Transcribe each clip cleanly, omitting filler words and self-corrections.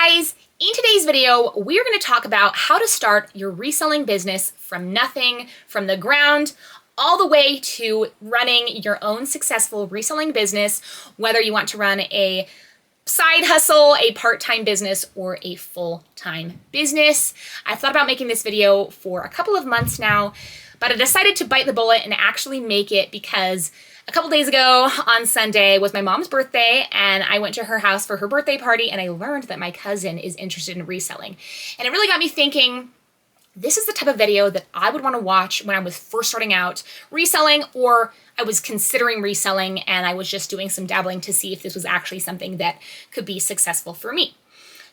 guys! In today's video, we're going to talk about how to start your reselling business from nothing, from the ground, all the way to running your own successful reselling business, whether you want to run a side hustle, a part-time business, or a full-time business. I've thought about making this video for a couple of months now, but I decided to bite the bullet and actually make it because a couple days ago on Sunday was my mom's birthday, and I went to her house for her birthday party, and I learned that my cousin is interested in reselling. And it really got me thinking, this is the type of video that I would want to watch when I was first starting out reselling, or I was considering reselling and I was just doing some dabbling to see if this was actually something that could be successful for me.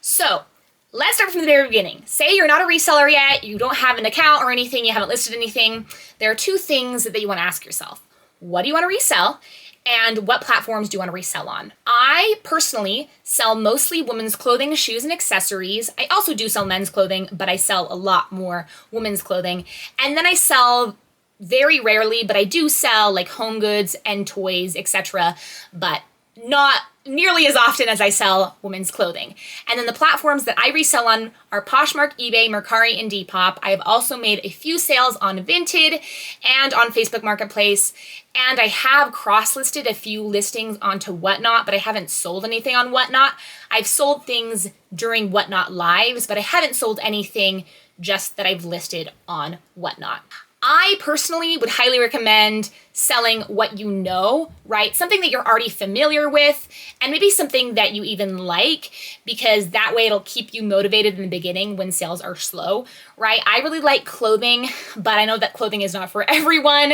So let's start from the very beginning. Say you're not a reseller yet, you don't have an account or anything, you haven't listed anything. There are two things that you want to ask yourself. What do you want to resell? And what platforms do you want to resell on? I personally sell mostly women's clothing, shoes, and accessories. I also do sell men's clothing, but I sell a lot more women's clothing. And then I sell very rarely, but I do sell like home goods and toys, etc., but not nearly as often as I sell women's clothing. And then the platforms that I resell on are Poshmark, eBay, Mercari, and Depop. I have also made a few sales on Vinted and on Facebook Marketplace, and I have cross-listed a few listings onto Whatnot, but I haven't sold anything on Whatnot. I've sold things during Whatnot lives, but I haven't sold anything just that I've listed on Whatnot. I personally would highly recommend selling what you know, right? Something that you're already familiar with, and maybe something that you even like, because that way it'll keep you motivated in the beginning when sales are slow, right? I really like clothing, but I know that clothing is not for everyone.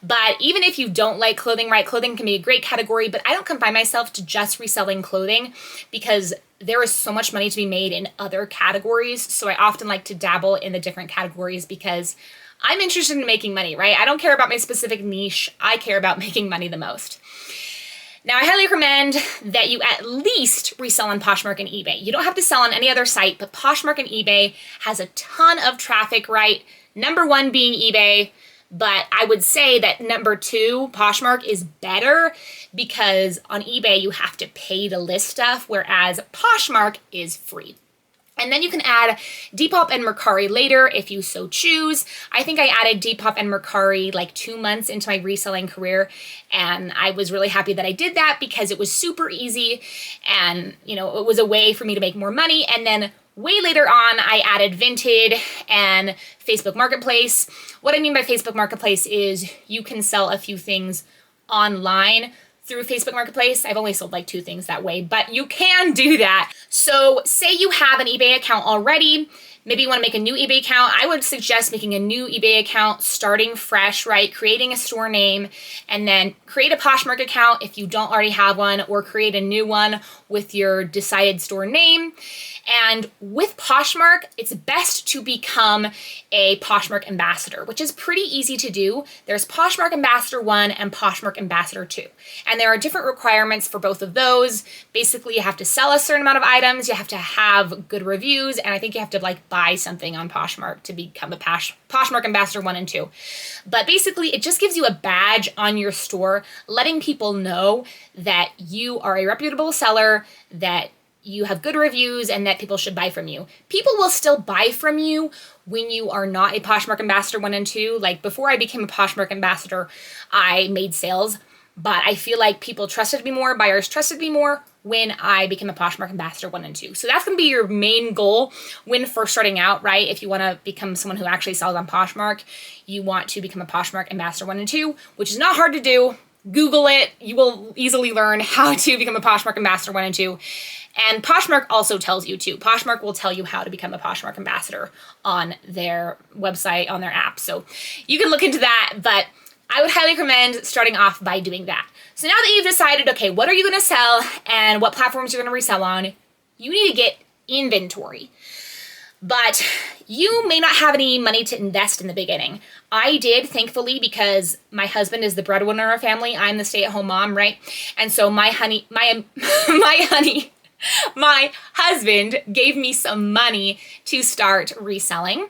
But even if you don't like clothing, right? Clothing can be a great category, but I don't confine myself to just reselling clothing because there is so much money to be made in other categories. So I often like to dabble in the different categories because I'm interested in making money, right? I don't care about my specific niche. I care about making money the most. Now, I highly recommend that you at least resell on Poshmark and eBay. You don't have to sell on any other site, but Poshmark and eBay has a ton of traffic, right? Number one being eBay, but I would say that number two, Poshmark, is better because on eBay you have to pay to list stuff, whereas Poshmark is free. And then you can add Depop and Mercari later if you so choose. I think I added Depop and Mercari like 2 months into my reselling career, and I was really happy that I did that because it was super easy and, you know, it was a way for me to make more money. And then way later on, I added Vinted and Facebook Marketplace. What I mean by Facebook Marketplace is you can sell a few things online through Facebook Marketplace. I've only sold like 2 things that way, but you can do that. So say you have an eBay account already, maybe you want to make a new eBay account. I would suggest making a new eBay account, starting fresh, right? Creating a store name, and then create a Poshmark account if you don't already have one, or create a new one with your decided store name. And with Poshmark, it's best to become a Poshmark ambassador, which is pretty easy to do. There's Poshmark Ambassador 1 and Poshmark Ambassador 2. And there are different requirements for both of those. Basically, you have to sell a certain amount of items, you have to have good reviews, and I think you have to like buy something on Poshmark to become a Poshmark Ambassador 1 and 2. But basically, it just gives you a badge on your store, letting people know that you are a reputable seller, that you have good reviews, and that people should buy from you. People will still buy from you when you are not a Poshmark Ambassador 1 and 2. Like before I became a Poshmark Ambassador, I made sales, but I feel like people trusted me more, buyers trusted me more when I became a Poshmark Ambassador 1 and 2. So that's going to be your main goal when first starting out, right? If you want to become someone who actually sells on Poshmark, you want to become a Poshmark Ambassador 1 and 2, which is not hard to do. Google it. You will easily learn how to become a Poshmark Ambassador 1 and 2. And Poshmark also tells you too. Poshmark will tell you how to become a Poshmark ambassador on their website, on their app. So you can look into that, but I would highly recommend starting off by doing that. So now that you've decided, okay, what are you going to sell and what platforms you're going to resell on, you need to get inventory. But you may not have any money to invest in the beginning. I did, thankfully, because my husband is the breadwinner of our family. I'm the stay-at-home mom, right? And so my husband gave me some money to start reselling.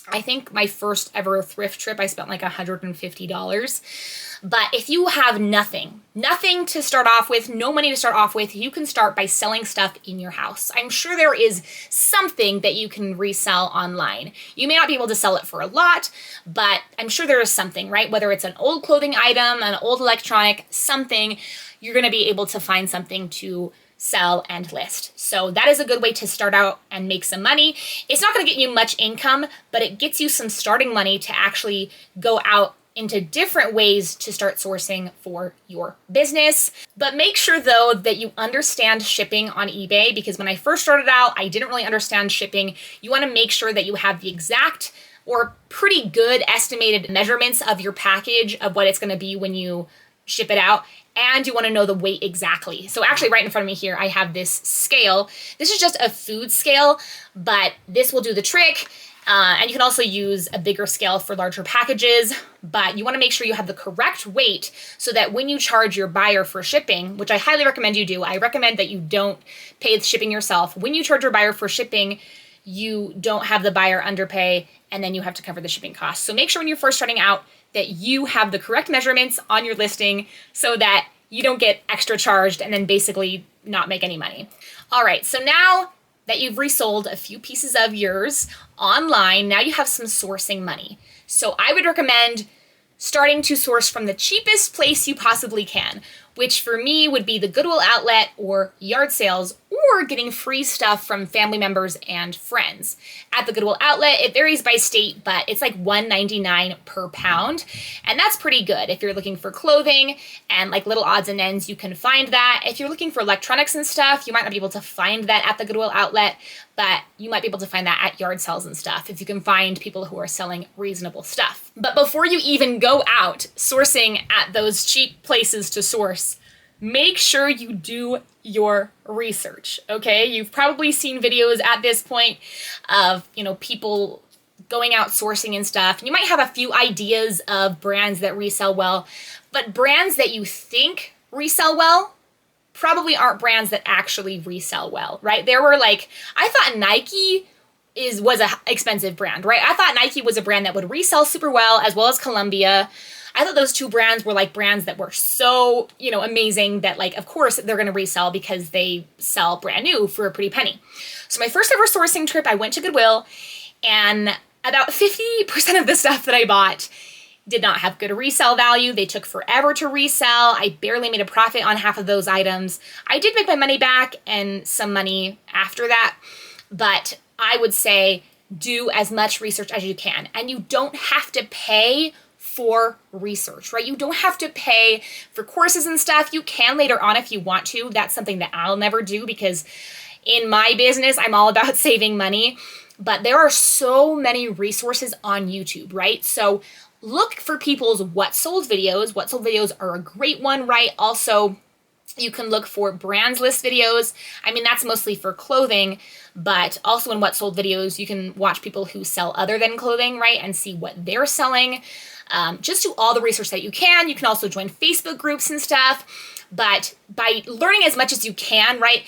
I think my first ever thrift trip, I spent like $150. But if you have nothing to start off with, no money to start off with, you can start by selling stuff in your house. I'm sure there is something that you can resell online. You may not be able to sell it for a lot, but I'm sure there is something, right? Whether it's an old clothing item, an old electronic, something, you're going to be able to find something to sell and list. So that is a good way to start out and make some money. It's not going to get you much income, but it gets you some starting money to actually go out into different ways to start sourcing for your business. But make sure though that you understand shipping on eBay, because when I first started out, I didn't really understand shipping. You want to make sure that you have the exact or pretty good estimated measurements of your package of what it's going to be when you ship it out. And you want to know the weight exactly. So actually right in front of me here, I have this scale. This is just a food scale, but this will do the trick. And you can also use a bigger scale for larger packages, but you want to make sure you have the correct weight so that when you charge your buyer for shipping, which I highly recommend you do, I recommend that you don't pay the shipping yourself. When you charge your buyer for shipping, you don't have the buyer underpay, and then you have to cover the shipping costs. So make sure when you're first starting out that you have the correct measurements on your listing so that you don't get extra charged and then basically not make any money. All right, so now that you've resold a few pieces of yours online, now you have some sourcing money. So I would recommend starting to source from the cheapest place you possibly can, which for me would be the Goodwill outlet or yard sales, or getting free stuff from family members and friends. At the Goodwill outlet, it varies by state, but it's like $1.99 per pound, and that's pretty good. If you're looking for clothing and like little odds and ends, you can find that. If you're looking for electronics and stuff, you might not be able to find that at the Goodwill outlet, but you might be able to find that at yard sales and stuff if you can find people who are selling reasonable stuff. But before you even go out sourcing at those cheap places to source, make sure you do your research, okay? You've probably seen videos at this point of, people going out sourcing and stuff. And you might have a few ideas of brands that resell well, but brands that you think resell well probably aren't brands that actually resell well, right? I thought Nike was an expensive brand, right? I thought Nike was a brand that would resell super well, as well as Columbia. I thought those two brands were like brands that were so, amazing that of course they're going to resell because they sell brand new for a pretty penny. So my first ever sourcing trip, I went to Goodwill, and about 50% of the stuff that I bought did not have good resale value. They took forever to resell. I barely made a profit on half of those items. I did make my money back and some money after that, but I would say do as much research as you can. And you don't have to pay for research, right? You don't have to pay for courses and stuff. You can later on if you want to. That's something that I'll never do because in my business, I'm all about saving money. But there are so many resources on YouTube, right? So look for people's what sold videos. What sold videos are a great one, right? Also, you can look for brands list videos. I mean, that's mostly for clothing, but also in what sold videos, you can watch people who sell other than clothing, right? And see what they're selling. Just do all the research that you can. You can also join Facebook groups and stuff, but by learning as much as you can, right?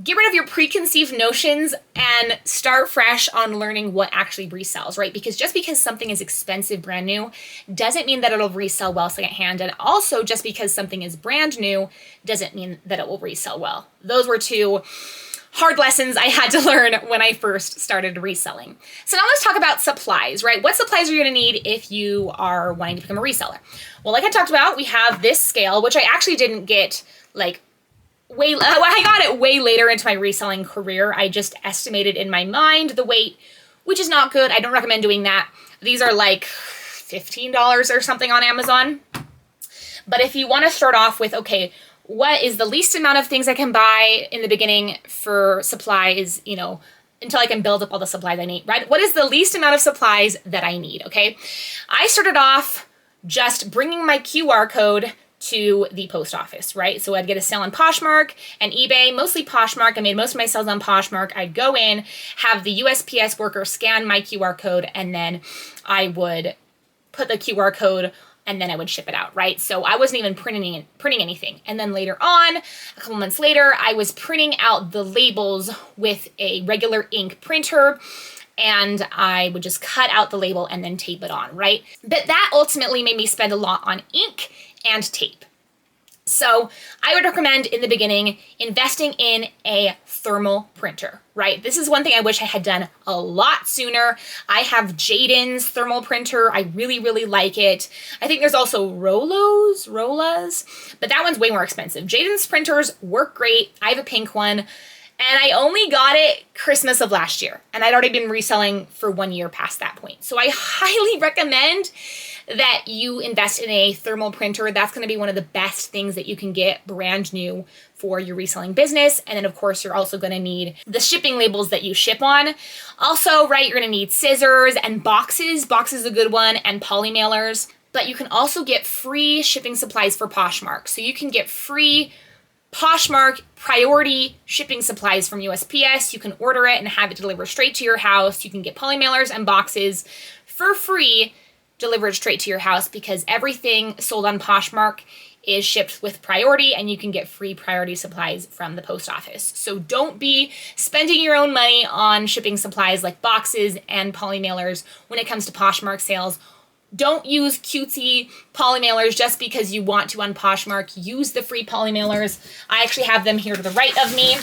Get rid of your preconceived notions and start fresh on learning what actually resells, right? Because just because something is expensive brand new doesn't mean that it'll resell well secondhand. And also just because something is brand new doesn't mean that it will resell well. Those were two hard lessons I had to learn when I first started reselling. So now let's talk about supplies, right? What supplies are you going to need if you are wanting to become a reseller? Well, like I talked about, we have this scale, which I actually didn't get I got it way later into my reselling career. I just estimated in my mind the weight, which is not good. I don't recommend doing that. These are like $15 or something on Amazon. But if you want to start off with, okay, what is the least amount of things I can buy in the beginning for supplies, until I can build up all the supplies I need, right? What is the least amount of supplies that I need, okay? I started off just bringing my QR code to the post office, right? So I'd get a sale on Poshmark and eBay, mostly Poshmark. I made most of my sales on Poshmark. I'd go in, have the USPS worker scan my QR code, and then I would put the QR code and then I would ship it out, right? So I wasn't even printing anything. And then later on, a couple months later, I was printing out the labels with a regular ink printer. and I would just cut out the label and then tape it on, right? But that ultimately made me spend a lot on ink and tape. So I would recommend in the beginning investing in a thermal printer, right? This is one thing I wish I had done a lot sooner. I have Jaden's thermal printer. I really, really like it. I think there's also Rollas, but that one's way more expensive. Jaden's printers work great. I have a pink one, and I only got it Christmas of last year, and I'd already been reselling for 1 year past that point. So I highly recommend that you invest in a thermal printer. That's going to be one of the best things that you can get brand new for your reselling business. And then of course, you're also going to need the shipping labels that you ship on. Also, right, you're going to need scissors and boxes. Boxes is a good one, and poly mailers. But you can also get free shipping supplies for Poshmark. So you can get free Poshmark priority shipping supplies from USPS. You can order it and have it delivered straight to your house. You can get poly mailers and boxes for free delivered straight to your house, because everything sold on Poshmark is shipped with priority, and you can get free priority supplies from the post office. So don't be spending your own money on shipping supplies like boxes and poly mailers when it comes to Poshmark sales. Don't use cutesy poly mailers just because you want to on Poshmark. Use the free poly mailers. I actually have them here to the right of me.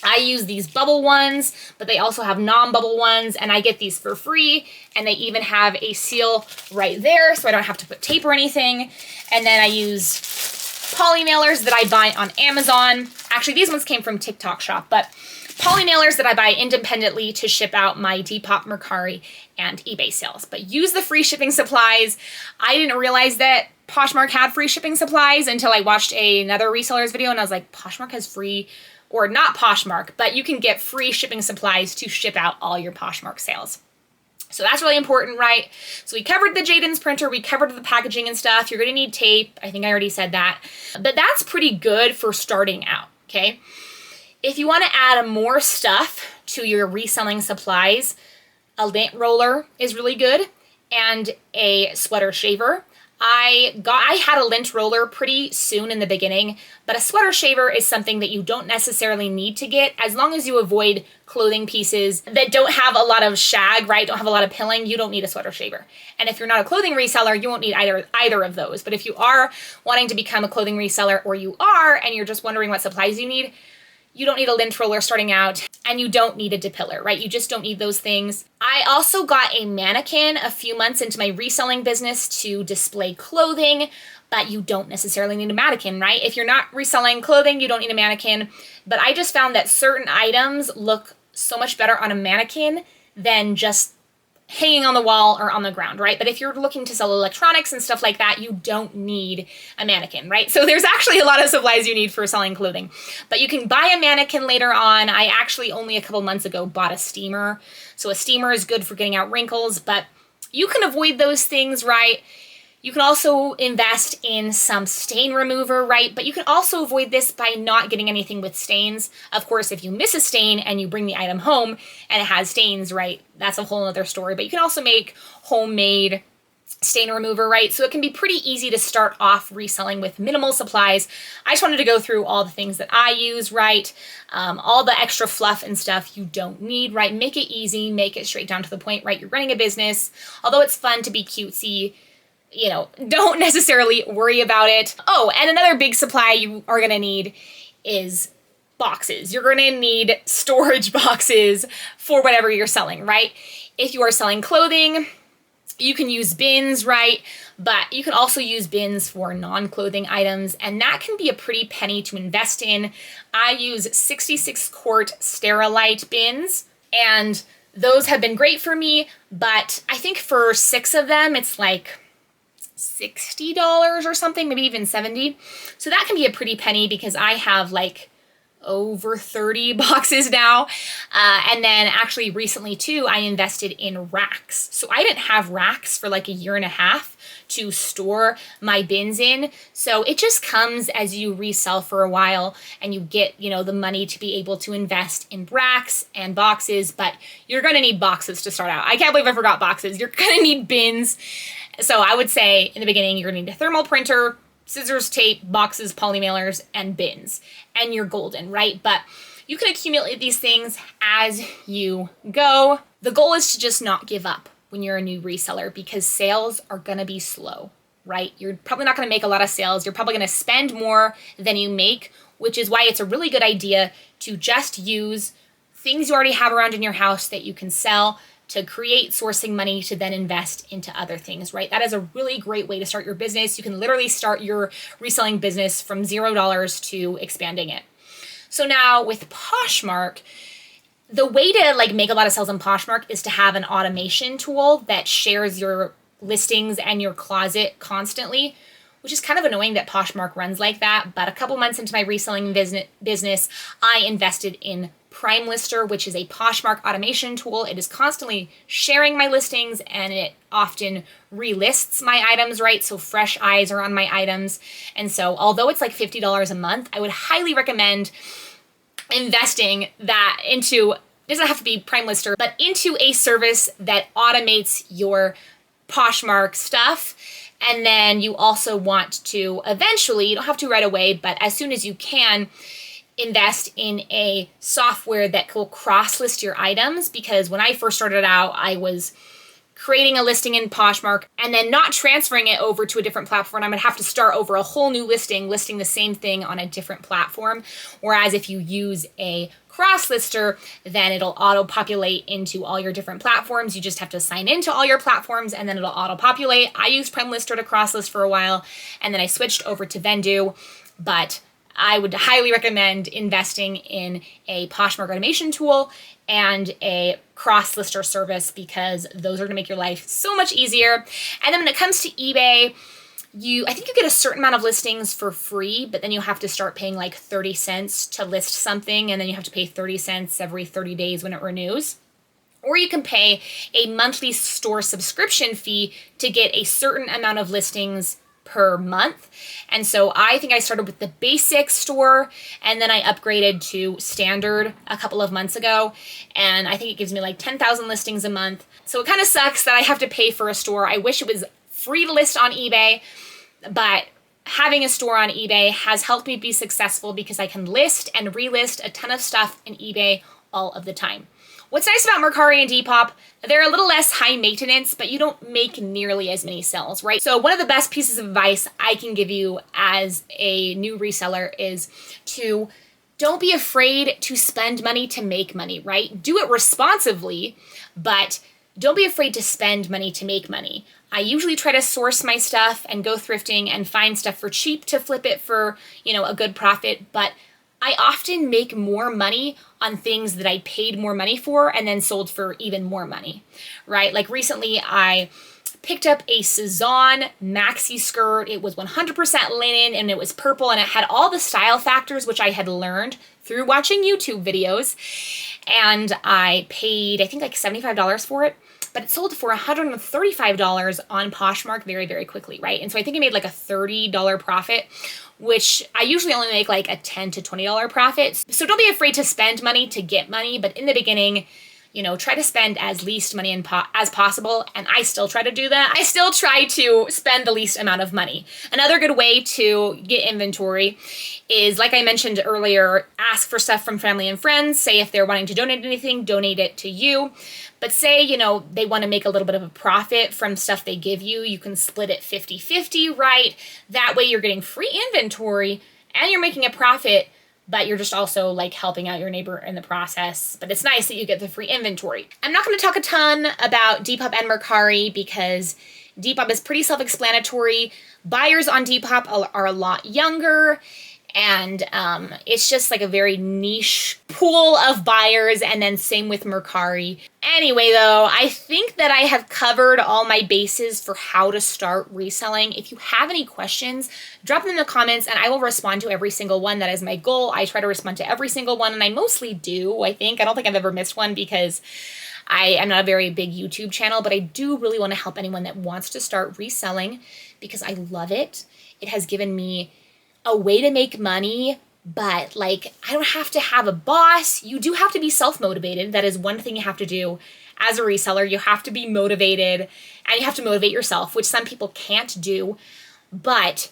I use these bubble ones, but they also have non-bubble ones, and I get these for free, and they even have a seal right there, so I don't have to put tape or anything. And then I use poly mailers that I buy on Amazon. Actually, these ones came from TikTok Shop, but poly mailers that I buy independently to ship out my Depop, Mercari, and eBay sales. But use the free shipping supplies. I didn't realize that Poshmark had free shipping supplies until I watched another reseller's video, and I was like, Poshmark has free, or not Poshmark, but you can get free shipping supplies to ship out all your Poshmark sales. So that's really important, right? So we covered the Jaden's printer, we covered the packaging and stuff. You're gonna need tape. I think I already said that. But that's pretty good for starting out, okay? If you wanna add more stuff to your reselling supplies, a lint roller is really good, and a sweater shaver. I had a lint roller pretty soon in the beginning, but a sweater shaver is something that you don't necessarily need to get as long as you avoid clothing pieces that don't have a lot of shag, right? Don't have a lot of pilling. You don't need a sweater shaver. And if you're not a clothing reseller, you won't need either of those. But if you are wanting to become a clothing reseller, or you are, and you're just wondering what supplies you need, you don't need a lint roller starting out, and you don't need a depiller, right? You just don't need those things. I also got a mannequin a few months into my reselling business to display clothing, but you don't necessarily need a mannequin, right? If you're not reselling clothing, you don't need a mannequin. But I just found that certain items look so much better on a mannequin than just hanging on the wall or on the ground, right? But if you're looking to sell electronics and stuff like that, you don't need a mannequin, right? So there's actually a lot of supplies you need for selling clothing, but you can buy a mannequin later on. I actually only a couple months ago bought a steamer. So a steamer is good for getting out wrinkles, but you can avoid those things, right? You can also invest in some stain remover, right? But you can also avoid this by not getting anything with stains. Of course, if you miss a stain and you bring the item home and it has stains, right, that's a whole other story. But you can also make homemade stain remover, right? So it can be pretty easy to start off reselling with minimal supplies. I just wanted to go through all the things that I use, right? All the extra fluff and stuff you don't need, right? Make it easy, make it straight down to the point, right? You're running a business. Although it's fun to be cutesy, you know, don't necessarily worry about it. Oh, and another big supply you are gonna need is boxes. You're gonna need storage boxes for whatever you're selling, right? If you are selling clothing, you can use bins, right? But you can also use bins for non-clothing items, and that can be a pretty penny to invest in. I use 66 quart Sterilite bins, and those have been great for me, but I think for 6 of them, it's like $60 or something, maybe even 70. So that can be a pretty penny because I have like over 30 boxes now. And then actually recently too, I invested in racks. So I didn't have racks for like a year and a half to store my bins in. So it just comes as you resell for a while and you get, you know, the money to be able to invest in racks and boxes, but you're going to need boxes to start out. I can't believe I forgot boxes. You're going to need bins. So I would say in the beginning, you're going to need a thermal printer, scissors, tape, boxes, poly mailers, and bins, and you're golden, right? But You can accumulate these things as you go. The goal is to just not give up when you're a new reseller, because sales are gonna be slow, right? You're probably not gonna make a lot of sales. You're probably gonna spend more than you make, which is why it's a really good idea to just use things you already have around in your house that you can sell to create sourcing money to then invest into other things, right? That is a really great way to start your business. You can literally start your reselling business from $0 to expanding it. So now with Poshmark, the way to like make a lot of sales on Poshmark is to have an automation tool that shares your listings and your closet constantly, which is kind of annoying that Poshmark runs like that. But a couple months into my reselling business, I invested in Prime Lister, which is a Poshmark automation tool. It is constantly sharing my listings and it often relists my items, right? So fresh eyes are on my items. And so although it's like $50 a month, I would highly recommend investing that into, it doesn't have to be Prime Lister, but into a service that automates your Poshmark stuff. And then you also want to eventually, you don't have to right away, but as soon as you can, invest in a software that will cross-list your items, because when I first started out, I was creating a listing in Poshmark and then not transferring it over to a different platform. I'm gonna have to start over a whole new listing the same thing on a different platform. Whereas if you use a cross-lister, then it'll auto-populate into all your different platforms. You just have to sign into all your platforms and then it'll auto-populate. I used Prime Lister to cross-list for a while and then I switched over to Vendoo, but I would highly recommend investing in a Poshmark automation tool and a cross-lister service, because those are gonna make your life so much easier. And then when it comes to eBay, I think you get a certain amount of listings for free, but then you have to start paying like 30 cents to list something, and then you have to pay 30 cents every 30 days when it renews. Or you can pay a monthly store subscription fee to get a certain amount of listings per month. And so I think I started with the basic store and then I upgraded to standard a couple of months ago. And I think it gives me like 10,000 listings a month. So it kind of sucks that I have to pay for a store. I wish it was free to list on eBay, but having a store on eBay has helped me be successful because I can list and relist a ton of stuff in eBay all of the time. What's nice about Mercari and Depop, they're a little less high maintenance, but you don't make nearly as many sales, right? So one of the best pieces of advice I can give you as a new reseller is to don't be afraid to spend money to make money, right? Do it responsibly, but don't be afraid to spend money to make money. I usually try to source my stuff and go thrifting and find stuff for cheap to flip it for, a good profit, but I often make more money on things that I paid more money for and then sold for even more money, right? Like recently I picked up a Sezon maxi skirt. It was 100% linen and it was purple and it had all the style factors which I had learned through watching YouTube videos. And I paid, I think like $75 for it, but it sold for $135 on Poshmark very, very quickly, right? And so I think I made like a $30 profit, which I usually only make like a $10 to $20 profit. So don't be afraid to spend money to get money, but in the beginning, try to spend as least money as possible. And I still try to do that. I still try to spend the least amount of money. Another good way to get inventory is, like I mentioned earlier, ask for stuff from family and friends. Say if they're wanting to donate anything, donate it to you. But say, they want to make a little bit of a profit from stuff they give you, you can split it 50-50, right? That way you're getting free inventory and you're making a profit, but you're just also like helping out your neighbor in the process. But it's nice that you get the free inventory. I'm not going to talk a ton about Depop and Mercari because Depop is pretty self-explanatory. Buyers on Depop are a lot younger, and it's just like a very niche pool of buyers, and then same with Mercari. Anyway, though, I think that I have covered all my bases for how to start reselling. If you have any questions, drop them in the comments and I will respond to every single one. That is my goal. I try to respond to every single one, and I mostly do, I think. I don't think I've ever missed one because I am not a very big YouTube channel, but I do really want to help anyone that wants to start reselling because I love it. It has given me a way to make money, but like I don't have to have a boss. You do have to be self-motivated. That is one thing you have to do as a reseller. You have to be motivated and you have to motivate yourself, which some people can't do. But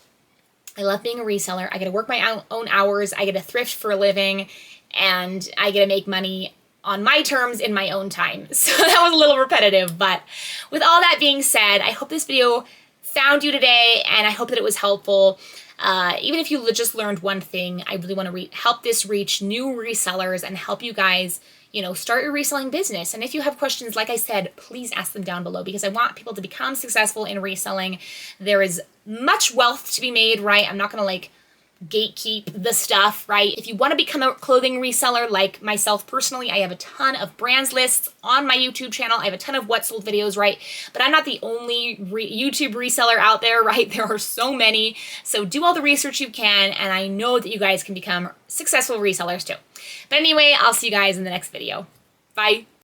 I love being a reseller. I get to work my own hours. I get to thrift for a living. and I get to make money on my terms in my own time. So that was a little repetitive, but with all that being said, I hope this video found you today, and I hope that it was helpful. Even if you just learned one thing, I really want to help this reach new resellers and help you guys, start your reselling business. And if you have questions, like I said, please ask them down below, because I want people to become successful in reselling. There is much wealth to be made, right? I'm not going to gatekeep the stuff, right? If you want to become a clothing reseller like myself personally, I have a ton of brands lists on my YouTube channel. I have a ton of what sold videos, right? But I'm not the only YouTube reseller out there, right? There are so many. So do all the research you can, and I know that you guys can become successful resellers too. But anyway, I'll see you guys in the next video. Bye.